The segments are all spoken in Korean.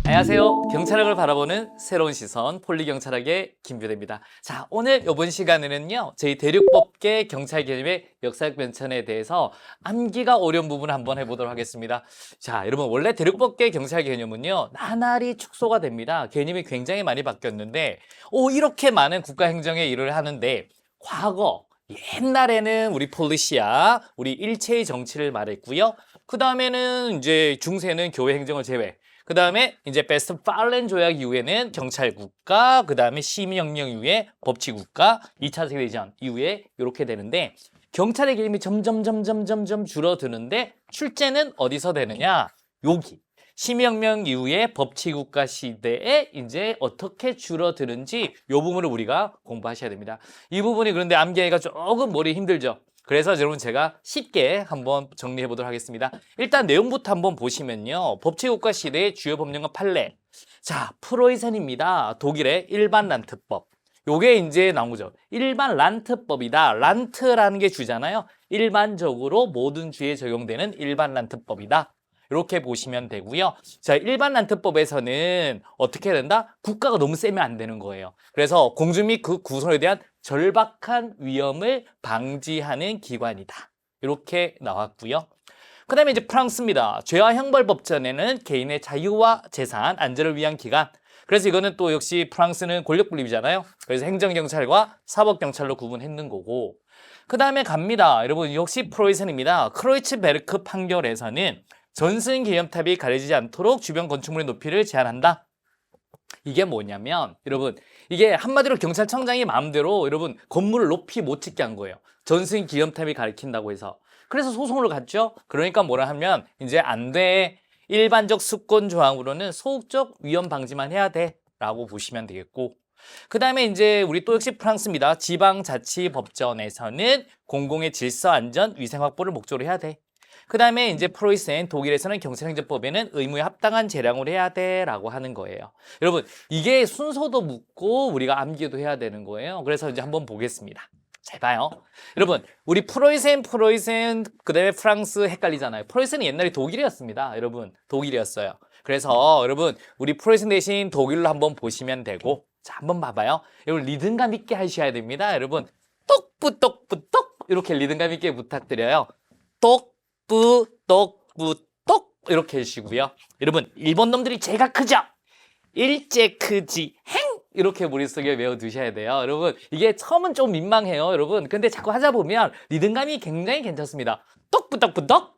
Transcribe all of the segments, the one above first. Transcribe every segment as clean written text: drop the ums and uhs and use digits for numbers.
안녕하세요. 경찰학을 바라보는 새로운 시선 폴리경찰학의 김규대입니다. 자, 오늘 이번 시간에는요, 저희 대륙법계 경찰 개념의 역사적 변천에 대해서 암기가 어려운 부분을 한번 해보도록 하겠습니다. 자, 여러분 원래 대륙법계 경찰 개념은요, 나날이 축소가 됩니다. 개념이 굉장히 많이 바뀌었는데, 이렇게 많은 국가행정의 일을 하는데 과거 옛날에는 우리 폴리시아, 우리 일체의 정치를 말했고요. 그 다음에는 이제 중세는 교회 행정을 제외. 그 다음에 이제 베스트팔렌 조약 이후에는 경찰국가, 그 다음에 시민혁명 이후에 법치국가, 2차 세계대전 이후에 이렇게 되는데 경찰의 개념이 점점 줄어드는데 출제는 어디서 되느냐? 여기. 시민혁명 이후에 법치국가 시대에 이제 어떻게 줄어드는지 이 부분을 우리가 공부하셔야 됩니다. 이 부분이 그런데 암기하기가 조금 머리 힘들죠? 그래서 여러분 제가 쉽게 한번 정리해 보도록 하겠습니다. 일단 내용부터 한번 보시면요. 법치국가 시대의 주요 법령과 판례. 자, 프로이센입니다. 독일의 일반 란트법. 요게 이제 나오죠. 일반 란트법이다. 란트라는 게 주잖아요. 일반적으로 모든 주에 적용되는 일반 란트법이다. 이렇게 보시면 되고요. 자, 일반 란트법에서는 어떻게 된다? 국가가 너무 세면 안 되는 거예요. 그래서 공주 및 그 구성에 대한 절박한 위험을 방지하는 기관이다. 이렇게 나왔고요. 그 다음에 이제 프랑스입니다. 죄와 형벌법전에는 개인의 자유와 재산, 안전을 위한 기관. 그래서 이거는 또 역시 프랑스는 권력 분립이잖아요. 그래서 행정경찰과 사법경찰로 구분했는 거고. 그 다음에 갑니다. 여러분 역시 프로이센입니다. 크로이츠베르크 판결에서는 전승 기념탑이 가려지지 않도록 주변 건축물의 높이를 제한한다. 이게 뭐냐면 여러분 이게 한마디로 경찰청장이 마음대로 여러분 건물을 높이 못 짓게 한 거예요. 전승 기념탑이 가리킨다고 해서. 그래서 소송을 갔죠. 그러니까 뭐라 하면 이제 안 돼. 일반적 수권 조항으로는 소극적 위험 방지만 해야 돼 라고 보시면 되겠고, 그 다음에 이제 우리 또 역시 프랑스입니다. 지방자치법전에서는 공공의 질서, 안전, 위생 확보를 목적으로 해야 돼. 그 다음에 이제 프로이센 독일에서는 경찰행정법에는 의무에 합당한 재량을 해야 돼 라고 하는 거예요. 여러분 이게 순서도 묻고 우리가 암기도 해야 되는 거예요. 그래서 이제 한번 보겠습니다. 잘 봐요. 여러분 우리 프로이센 그 다음에 프랑스 헷갈리잖아요. 프로이센은 옛날에 독일이었습니다. 여러분 독일이었어요. 그래서 여러분 우리 프로이센 대신 독일로 한번 보시면 되고, 자 한번 봐봐요. 여러분 리듬감 있게 하셔야 됩니다. 여러분 똑부똑부똑 이렇게 리듬감 있게 부탁드려요. 똑부똑부똑 이렇게 해주시고요. 여러분 일본 놈들이 제가 크죠? 일제 크지 행 이렇게 머릿속에 외워두셔야 돼요. 여러분 이게 처음은 좀 민망해요. 여러분 근데 자꾸 하다 보면 리듬감이 굉장히 괜찮습니다. 똑부똑부똑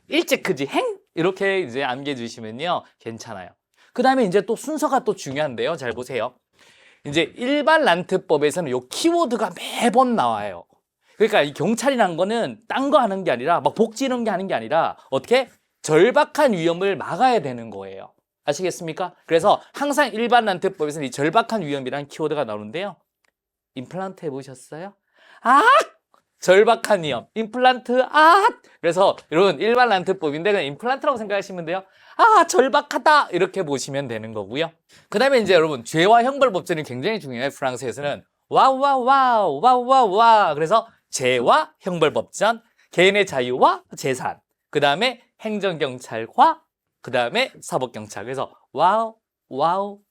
일제 크지 행 이렇게 이제 암기해 주시면요 괜찮아요. 그 다음에 이제 또 순서가 또 중요한데요. 잘 보세요. 이제 일반 란트법에서는 요 키워드가 매번 나와요. 그러니까 이 경찰이라는 거는 딴 거 하는 게 아니라 막 복지 이런 게 하는 게 아니라 어떻게 절박한 위험을 막아야 되는 거예요. 아시겠습니까? 그래서 항상 일반 란트법에서는 이 절박한 위험이라는 키워드가 나오는데요. 임플란트 해보셨어요? 아! 절박한 위험. 임플란트, 그래서 여러분 일반 란트법인데 그냥 임플란트라고 생각하시면 돼요. 절박하다. 이렇게 보시면 되는 거고요. 그 다음에 이제 여러분 죄와 형벌법전이 굉장히 중요해요. 프랑스에서는. 와우. 그래서 죄와 형벌법전, 개인의 자유와 재산, 그 다음에 행정경찰과 그 다음에 사법경찰. 그래서 와라고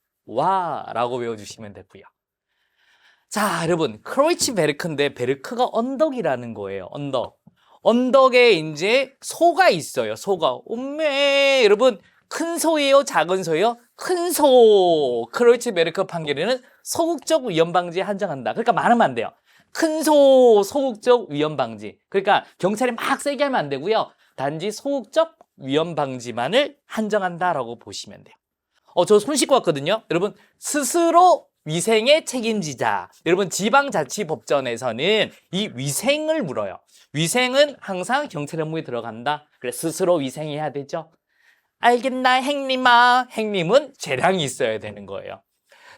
외워주시면 되고요. 자, 여러분 크로이츠베르크인데 베르크가 언덕이라는 거예요. 언덕에 이제 소가 있어요. 소가. 엄매 여러분 큰 소예요? 작은 소예요? 큰 소. 크로이츠베르크 판결에는 소극적 위험 방지에 한정한다. 그러니까 많으면 안 돼요. 큰 소, 소극적 위험 방지. 그러니까 경찰이 막 세게 하면 안 되고요. 단지 소극적 위험 방지만을 한정한다라고 보시면 돼요. 저 손 씻고 왔거든요. 여러분 스스로 위생의 책임지자. 여러분 지방자치법전에서는 이 위생을 물어요. 위생은 항상 경찰 업무에 들어간다. 그래 스스로 위생해야 되죠. 알겠나 행님아. 행님은 재량이 있어야 되는 거예요.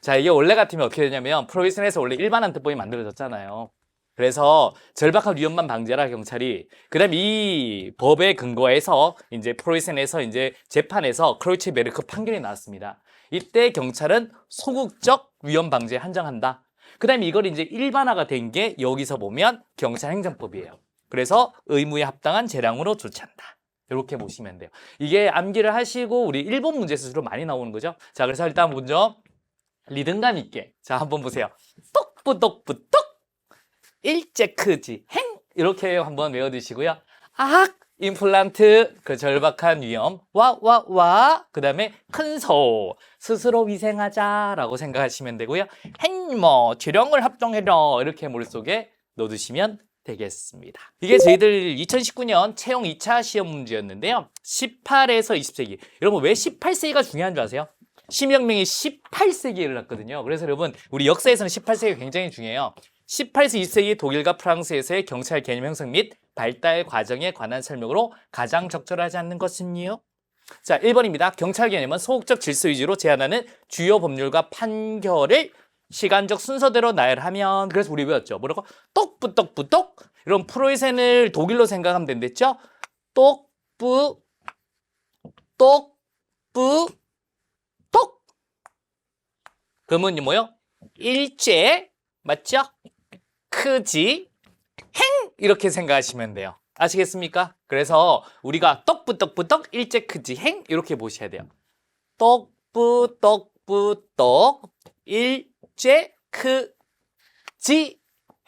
자, 이게 원래 같으면 어떻게 되냐면 프로이센에서 원래 일반 란트법이 만들어졌잖아요. 그래서 절박한 위험만 방지하라 경찰이. 그다음에 이 법에 근거해서 이제 프로이센에서 이제 재판에서 크로이츠베르크 판결이 나왔습니다. 이때 경찰은 소극적 위험 방지에 한정한다. 그다음에 이걸 이제 일반화가 된 게 여기서 보면 경찰행정법이에요. 그래서 의무에 합당한 재량으로 조치한다. 이렇게 보시면 돼요. 이게 암기를 하시고 우리 일본 문제에서 주로 많이 나오는 거죠. 자, 그래서 일단 먼저 리듬감 있게 자 한번 보세요. 똑부똑부똑 일제 크지 행 이렇게 한번 외워두시고요. 악 임플란트 그 절박한 위험 와 그다음에 큰소 스스로 위생하자라고 생각하시면 되고요. 행뭐 재령을 합정해라 이렇게 머릿속에 넣어두시면 되겠습니다. 이게 저희들 2019년 채용 2차 시험 문제였는데요. 18에서 20세기. 여러분 왜 18세기가 중요한 줄 아세요? 심혁명이 18세기에 일어났거든요. 그래서 여러분 우리 역사에서는 18세기가 굉장히 중요해요. 18세 2세기 독일과 프랑스에서의 경찰 개념 형성 및 발달 과정에 관한 설명으로 가장 적절하지 않는 것은요? 자, 1번입니다. 경찰 개념은 소극적 질서 위주로 제한하는 주요 법률과 판결을 시간적 순서대로 나열하면 그래서 우리 외웠죠. 뭐라고? 똑부똑부똑 이런 프로이센을 독일로 생각하면 된댔죠. 똑부 똑부 똑 그러면 뭐요? 일제 맞죠? 크지 행 이렇게 생각하시면 돼요. 아시겠습니까? 그래서 우리가 떡부떡부떡 일제 크지 행 이렇게 보셔야 돼요. 떡부떡부떡 일제 크지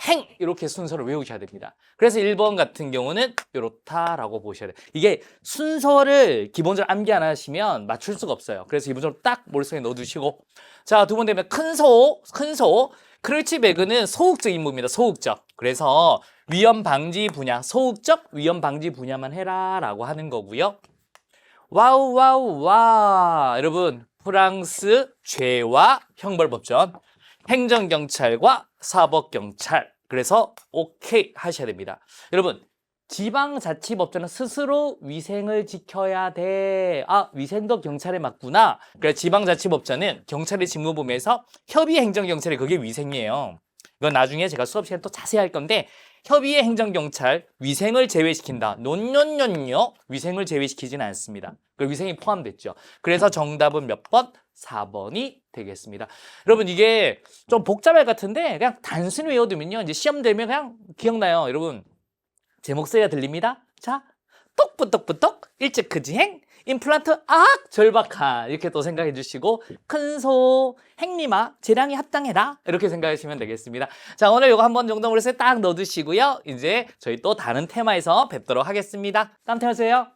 행 이렇게 순서를 외우셔야 됩니다. 그래서 1번 같은 경우는 이렇다라고 보셔야 돼요. 이게 순서를 기본적으로 암기 안 하시면 맞출 수가 없어요. 그래서 기본적으로 딱 머릿속에 넣어두시고 자, 두 번 되면 큰소 크루치베그는 소극적 임무입니다. 소극적. 그래서 위험 방지 분야, 소극적 위험 방지 분야만 해라라고 하는 거고요. 와 여러분 프랑스 죄와 형벌법전, 행정경찰과 사법경찰. 그래서 오케이 하셔야 됩니다. 여러분 지방자치법전은 스스로 위생을 지켜야 돼. 아, 위생도 경찰에 맞구나. 그래서 지방자치법전은 경찰의 직무범위에서 협의 행정경찰이 그게 위생이에요. 이건 나중에 제가 수업 시간에 또 자세히 할 건데 협의의 행정경찰 위생을 제외시킨다. 논논논요 위생을 제외시키지는 않습니다. 그 위생이 포함됐죠. 그래서 정답은 몇 번? 4번이 되겠습니다. 여러분 이게 좀 복잡할 것 같은데 그냥 단순히 외워두면요 이제 시험 되면 그냥 기억나요. 여러분 제 목소리가 들립니다. 자, 똑부떡부떡 일제 크지행 임플란트 악 절박한 이렇게 또 생각해 주시고 큰소 행리마 재량이 합당해라 이렇게 생각하시면 되겠습니다. 자, 오늘 이거 한번 정도 머릿속에 딱 넣어두시고요. 이제 저희 또 다른 테마에서 뵙도록 하겠습니다. 다음 테마 주세요.